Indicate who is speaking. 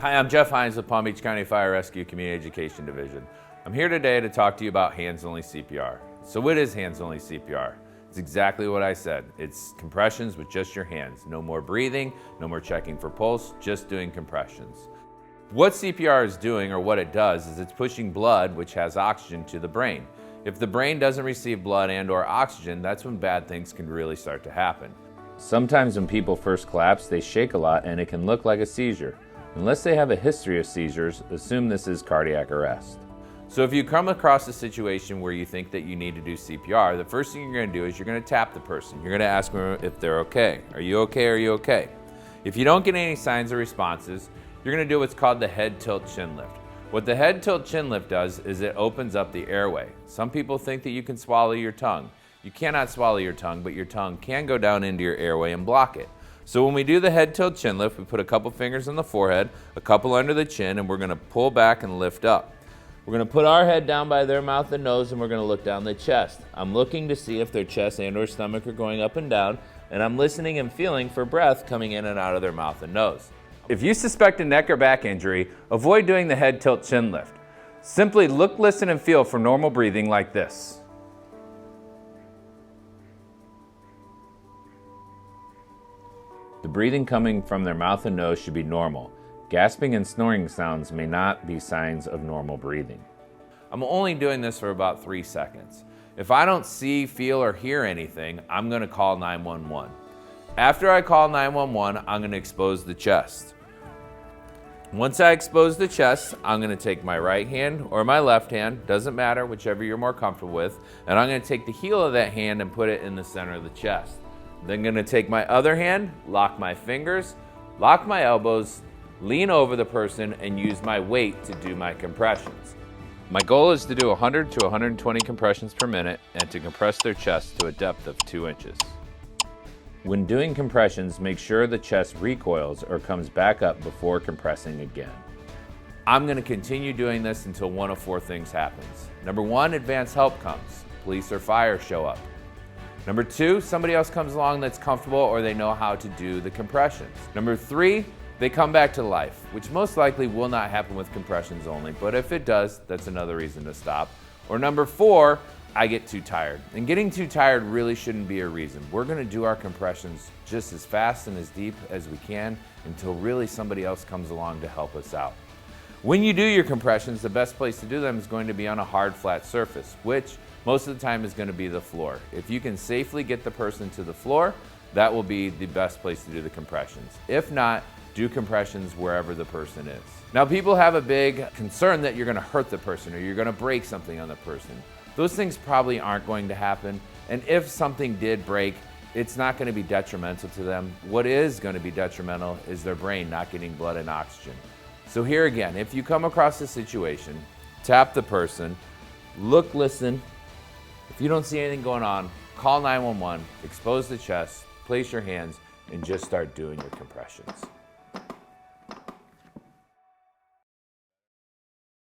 Speaker 1: Hi, I'm Jeff Hines with Palm Beach County Fire Rescue Community Education Division. I'm here today to talk to you about hands-only CPR. So what is hands-only CPR? It's exactly what I said. It's compressions with just your hands. No more breathing, no more checking for pulse, just doing compressions. What CPR is doing, or what it does, is it's pushing blood, which has oxygen, to the brain. If the brain doesn't receive blood and or oxygen, that's when bad things can really start to happen. Sometimes when people first collapse, they shake a lot and it can look like a seizure. Unless they have a history of seizures, assume this is cardiac arrest. So if you come across a situation where you think that you need to do CPR, the first thing you're going to do is you're going to tap the person. You're going to ask them if they're okay. Are you okay? Are you okay? If you don't get any signs or responses, you're going to do what's called the head tilt chin lift. What the head tilt chin lift does is it opens up the airway. Some people think that you can swallow your tongue. You cannot swallow your tongue, but your tongue can go down into your airway and block it. So when we do the head tilt chin lift, we put a couple fingers on the forehead, a couple under the chin, and we're going to pull back and lift up. We're going to put our head down by their mouth and nose, and we're going to look down the chest. I'm looking to see if their chest and or stomach are going up and down, and I'm listening and feeling for breath coming in and out of their mouth and nose. If you suspect a neck or back injury, avoid doing the head tilt chin lift. Simply look, listen, and feel for normal breathing like this. The breathing coming from their mouth and nose should be normal. Gasping and snoring sounds may not be signs of normal breathing. I'm only doing this for about 3 seconds. If I don't see, feel, or hear anything, I'm going to call 911. After I call 911, I'm going to expose the chest. Once I expose the chest, I'm going to take my right hand or my left hand, doesn't matter, whichever you're more comfortable with, and I'm going to take the heel of that hand and put it in the center of the chest. Then I'm going to take my other hand, lock my fingers, lock my elbows, lean over the person, and use my weight to do my compressions. My goal is to do 100 to 120 compressions per minute and to compress their chest to a depth of 2 inches. When doing compressions, make sure the chest recoils or comes back up before compressing again. I'm going to continue doing this until one of 4 things happens. Number 1, advanced help comes. Police or fire show up. Number 2, somebody else comes along that's comfortable or they know how to do the compressions. Number 3, they come back to life, which most likely will not happen with compressions only, but if it does, that's another reason to stop. Or number 4, I get too tired. And getting too tired really shouldn't be a reason. We're going to do our compressions just as fast and as deep as we can until really somebody else comes along to help us out. When you do your compressions, the best place to do them is going to be on a hard, flat surface, which most of the time is going to be the floor. If you can safely get the person to the floor, that will be the best place to do the compressions. If not, do compressions wherever the person is. Now, people have a big concern that you're going to hurt the person or you're going to break something on the person. Those things probably aren't going to happen, and if something did break, it's not going to be detrimental to them. What is going to be detrimental is their brain not getting blood and oxygen. So here again, if you come across a situation, tap the person, look, listen. If you don't see anything going on, call 911, expose the chest, place your hands, and just start doing your compressions.